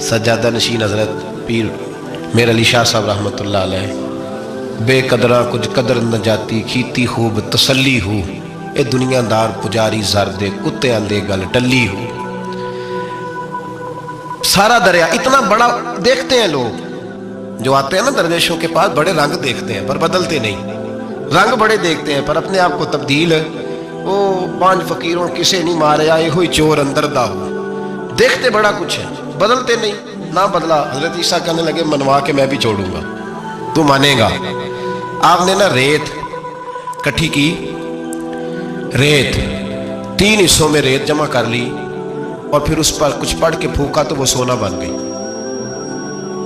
सज्जादा नशीन हज़रत पीर मेर अली शाह साहब रहमतुल्लाह अलैह, बेकदरा कुछ कदर न जाती कीती खूब तसल्ली हो, ए दुनियादार पुजारी जर दे कुत्ते आंदे गल टल्ली हो। सारा दरिया इतना बड़ा देखते हैं लोग जो आते हैं ना दरवेशों के पास, बड़े रंग देखते हैं पर बदलते नहीं, रंग बड़े देखते हैं पर अपने आप को तब्दील, वो 5 फकीरों किसे नहीं मारे आए हुई चोर अंदर दा हो, देखते बड़ा कुछ है बदलते नहीं। ना बदला, हजरत ईसा कहने लगे मनवा के मैं भी छोड़ूंगा, तू मानेगा। आपने ना रेत इकट्ठी की, रेत 3 हिस्सों में रेत जमा कर ली और फिर उस पर कुछ पढ़ के फूका तो वो सोना बन गई।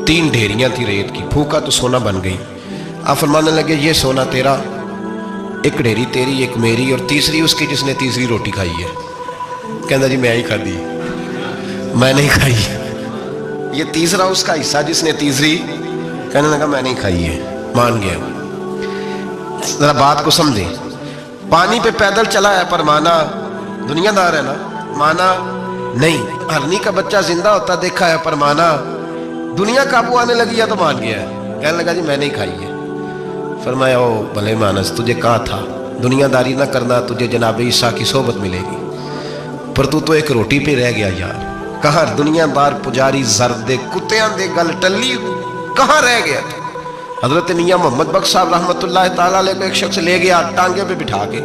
3 ढेरियां थी रेत की, फूका तो सोना बन गई। आप फरमाने लगे ये सोना तेरा, एक ढेरी तेरी एक मेरी और तीसरी उसकी जिसने तीसरी रोटी खाई है। कहना जी मैं ही खा दी, मैं नहीं खाई। ये तीसरा उसका हिस्सा जिसने तीसरी, कहने लगा मैं नहीं खाई है, मान गया। जरा बात को समझे, पानी पे पैदल चला है पर माना, दुनियादार है ना, माना नहीं। हरनी का बच्चा जिंदा होता देखा है पर माना, दुनिया काबू आने लगी है तो मान गया है। कहने लगा जी मैं नहीं खाई है। फरमाया ओ भले मानस, तुझे कहा था दुनियादारी ना करना, तुझे जनाब ईसा की सोबत मिलेगी, पर तू तो एक रोटी पे रह गया यार। कहाँ दुनियादार पुजारी जरदे कुत्तियां दे गल टल्ली, कहाँ रह गया था। हजरत मियाँ मोहम्मद बख्श साहब रहमतुल्लाह ताला अलैह को एक शख्स ले गया टांगे पे बिठा के,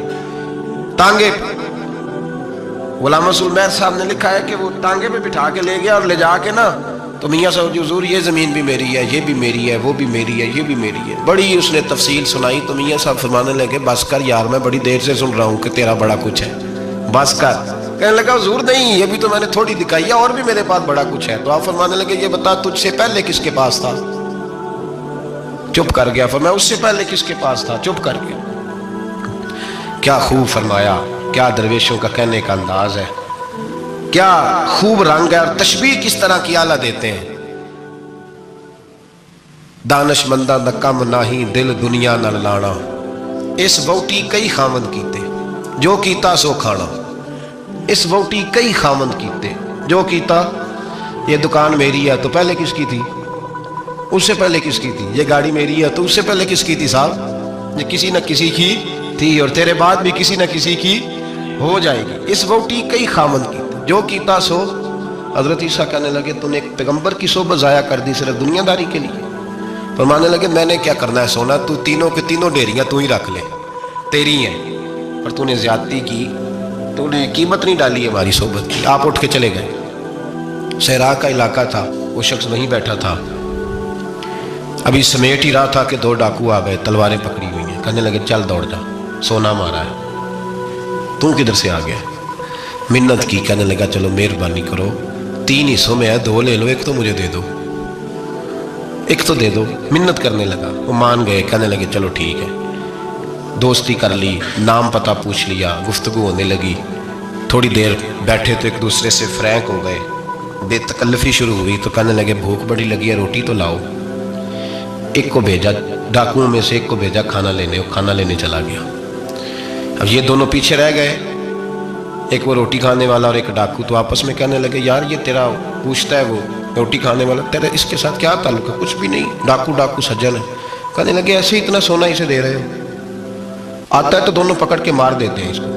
टांगे पे। गुलाम रसूल महर साहब ने लिखा है कि वो टांगे पे बिठा के ले गया और ले जाके ना, तो मियाँ साहब जी हुजूर ये ज़मीन भी मेरी है, ये भी मेरी है, वो भी मेरी है, ये भी मेरी है। बड़ी उसने तफसील सुनाई तो मियाँ साहब फरमाने लगे बस कर यार, मैं बड़ी देर से सुन रहा हूँ कि तेरा बड़ा कुछ है, बस कर। कहने लगा हुजूर नहीं, ये भी तो मैंने थोड़ी दिखाई है, और भी मेरे पास बड़ा कुछ है। तो आप फरमाने लगे ये बता तुझसे पहले किसके पास था। चुप कर गया। फरमाया उससे पहले किसके पास था, चुप कर गया। क्या खूब फरमाया, क्या दरवेशों का कहने का अंदाज है, क्या खूब रंग है और तशबीह किस तरह की आला देते हैं। दानशमंदा दा कम नाही दिल दुनिया नाल लाना, इस वोटी कई खामन कीते जो कीता सो खाना। इस वोटी कई खामन कीते जो कीता, ये दुकान मेरी है तो पहले किसकी थी, उससे पहले किसकी थी। ये गाड़ी मेरी है तो उससे पहले किसकी थी साहब, ये किसी न किसी की थी और तेरे बाद भी किसी न किसी की हो जाएगी। इस वोटी कई खामन कीते जो कीता सो। हजरत ईसा कहने लगे तूने एक पैगंबर की सोबत ज़ाया कर दी सिर्फ दुनियादारी के लिए। फरमाने लगे मैंने क्या करना है सोना, तू तीनों के तीनों डेरियां तू ही रख ले, तेरी हैं, पर तूने ज्यादती की, तूने कीमत नहीं डाली हमारी सोबत की। आप उठ के चले गए। सहरा का इलाका था, वो शख्स वहीं बैठा था, अभी समेट ही रहा था कि 2 डाकू आ गए, तलवारें पकड़ी हुई हैं। कहने लगे चल दौड़ जा, सोना मारा है, तू किधर से आ गया। मिन्नत की, कहने लगा चलो मेहरबानी करो, 3 हिस्सों में है, 2 ले लो, एक तो मुझे दे दो, एक तो दे दो। मिन्नत करने लगा, वो मान गए। कहने लगे चलो ठीक है। दोस्ती कर ली, नाम पता पूछ लिया, गुफ्तगू होने लगी। थोड़ी देर बैठे तो एक दूसरे से फ्रैंक हो गए, बेतकल्लफी शुरू हुई। तो कहने लगे भूख बड़ी लगी है, रोटी तो लाओ। एक को भेजा, डाकुओं में से एक को भेजा खाना लेने, वो खाना लेने चला गया। अब ये दोनों पीछे रह गए, एक वो रोटी खाने वाला और एक डाकू। तो आपस में कहने लगे यार ये तेरा पूछता है वो रोटी खाने वाला, तेरा इसके साथ क्या ताल्लुक है। कुछ भी नहीं, डाकू डाकू सज्जन है। कहने लगे ऐसे ही इतना सोना इसे दे रहे हो, आता है तो दोनों पकड़ के मार देते हैं इसको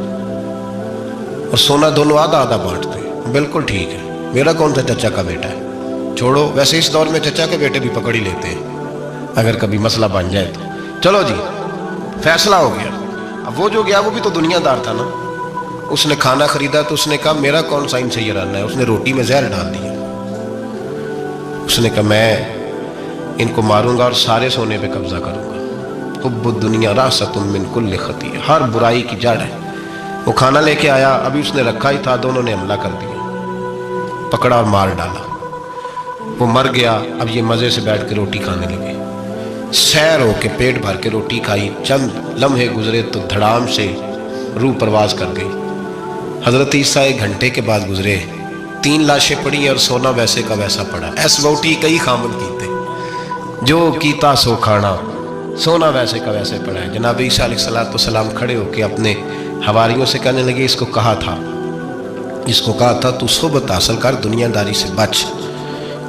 और सोना दोनों आधा आधा बांटते हैं। बिल्कुल ठीक है, मेरा कौन सा चचा का बेटा है, छोड़ो। वैसे इस दौर में चचा के बेटे भी पकड़ ही लेते हैं अगर कभी मसला बन जाए तो। चलो जी फैसला हो गया। अब वो जो गया वो भी तो दुनियादार था ना, उसने खाना खरीदा तो उसने कहा मेरा कौन सा इनसे ये रहना है। उसने रोटी में जहर डाल दिया। उसने कहा मैं इनको मारूंगा और सारे सोने पे कब्जा करूंगा। हुब्बु दुनिया रासतुम मिन कुल्लि खतीया, हर बुराई की जड़ है। वो खाना लेके आया, अभी उसने रखा ही था, दोनों ने हमला कर दिया, पकड़ा और मार डाला। वो मर गया। अब ये मजे से बैठ के रोटी खाने लगे, सैर हो के पेट भर के रोटी खाई। चंद लम्हे गुजरे तो धड़ाम से रूह परवाज कर गई। हजरत ईसा 1 घंटे के बाद गुजरे, 3 लाशें पड़ी और सोना वैसे का वैसा पड़ा। ऐस वोटी कई खामन कीते जो कीता सो खाना, सोना वैसे का वैसे पड़ा है। जनाब ईसा अलैहिस्सलाम खड़े होके अपने हवारियों से कहने लगे इसको कहा था तू सोबत हासिल कर, दुनियादारी से बच,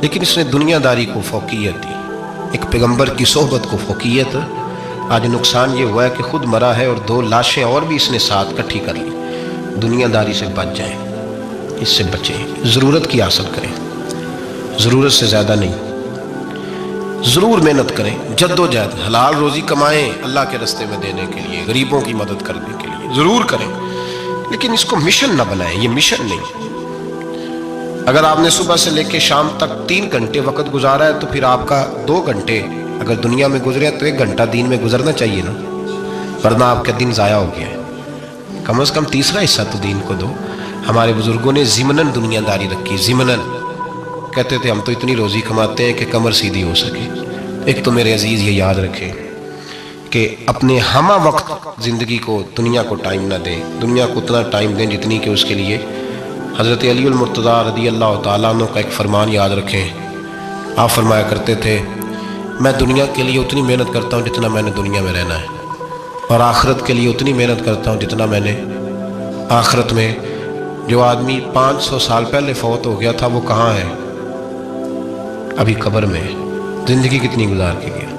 لیکن اس نے دنیا داری کو فوقیت دی، ایک پیغمبر کی صحبت کو فوقیت۔ آج نقصان یہ ہوا ہے کہ خود مرا ہے اور 2 لاشیں اور بھی اس نے ساتھ کٹھی کر لی۔ دنیا داری سے بچ جائیں، اس سے بچیں، ضرورت کی حاصل کریں، ضرورت سے زیادہ نہیں۔ ضرور محنت کریں، جد و جہد، حلال روزی کمائیں اللہ کے راستے میں دینے کے لیے، غریبوں کی مدد کرنے کے لیے ضرور کریں، لیکن اس کو مشن نہ بنائیں، یہ مشن نہیں۔ اگر آپ نے صبح سے لے کے شام تک 3 گھنٹے وقت گزارا ہے تو پھر آپ کا 2 گھنٹے اگر دنیا میں گزرے تو 1 گھنٹہ دین میں گزرنا چاہیے نا، ورنہ آپ کا دن ضائع ہو گیا ہے۔ کم از کم تیسرا حصہ تو دین کو دو۔ ہمارے بزرگوں نے ضمناً دنیا داری رکھی، ضمناً کہتے تھے ہم تو اتنی روزی کماتے ہیں کہ کمر سیدھی ہو سکے۔ ایک تو میرے عزیز یہ یاد رکھیں کہ اپنے ہمہ وقت زندگی کو دنیا کو ٹائم نہ دیں، دنیا کو اتنا ٹائم دیں جتنی کہ اس کے لیے حضرت علی المرتضیٰ رضی اللہ تعالیٰ عنہ کا ایک فرمان یاد رکھیں۔ آپ فرمایا کرتے تھے میں دنیا کے لیے اتنی محنت کرتا ہوں جتنا میں نے دنیا میں رہنا ہے، اور آخرت کے لیے اتنی محنت کرتا ہوں جتنا میں نے آخرت میں۔ جو آدمی 500 سال پہلے فوت ہو گیا تھا وہ کہاں ہے؟ ابھی قبر میں ہے۔ زندگی کتنی گزار کے گیا؟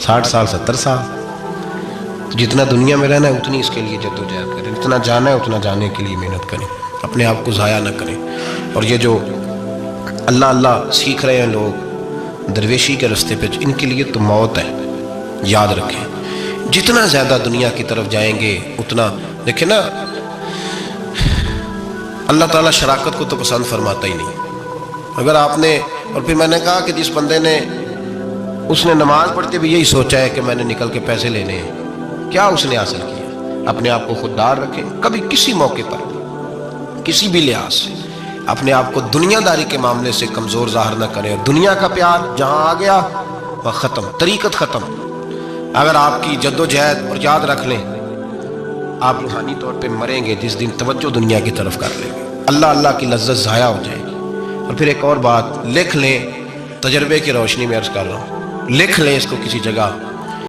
60 سال 70 سال۔ جتنا دنیا میں رہنا ہے اتنی اس کے لیے جد و جہد کریں، جتنا جانا ہے اتنا جانے کے لیے محنت کریں، اپنے آپ کو ضائع نہ کریں۔ اور یہ جو اللہ اللہ سیکھ رہے ہیں لوگ درویشی کے راستے پہ، ان کے لیے تو موت ہے، یاد رکھیں۔ جتنا زیادہ دنیا کی طرف جائیں گے اتنا، دیکھیں نا اللہ تعالیٰ شراکت کو تو پسند فرماتا ہی نہیں۔ اگر آپ نے، اور پھر میں نے کہا کہ جس بندے نے، اس نے نماز پڑھتے بھی یہی سوچا ہے کہ میں نے نکل کے پیسے لینے ہیں، کیا اس نے حاصل کیا؟ اپنے آپ کو خوددار رکھیں، کبھی کسی موقع پر کسی بھی لحاظ سے اپنے آپ کو دنیا داری کے معاملے سے کمزور ظاہر نہ کریں، اور دنیا کا پیار جہاں آ گیا وہ ختم، طریقت ختم۔ اگر آپ کی جد و جہد، اور یاد رکھ لیں آپ روحانی طور پہ مریں گے جس دن توجہ دنیا کی طرف کر لیں گے، اللہ اللہ کی لذت ضائع ہو جائے گی۔ اور پھر ایک اور بات لکھ لیں، تجربے کی روشنی میں عرض کر رہا ہوں، لکھ لیں اس کو کسی جگہ،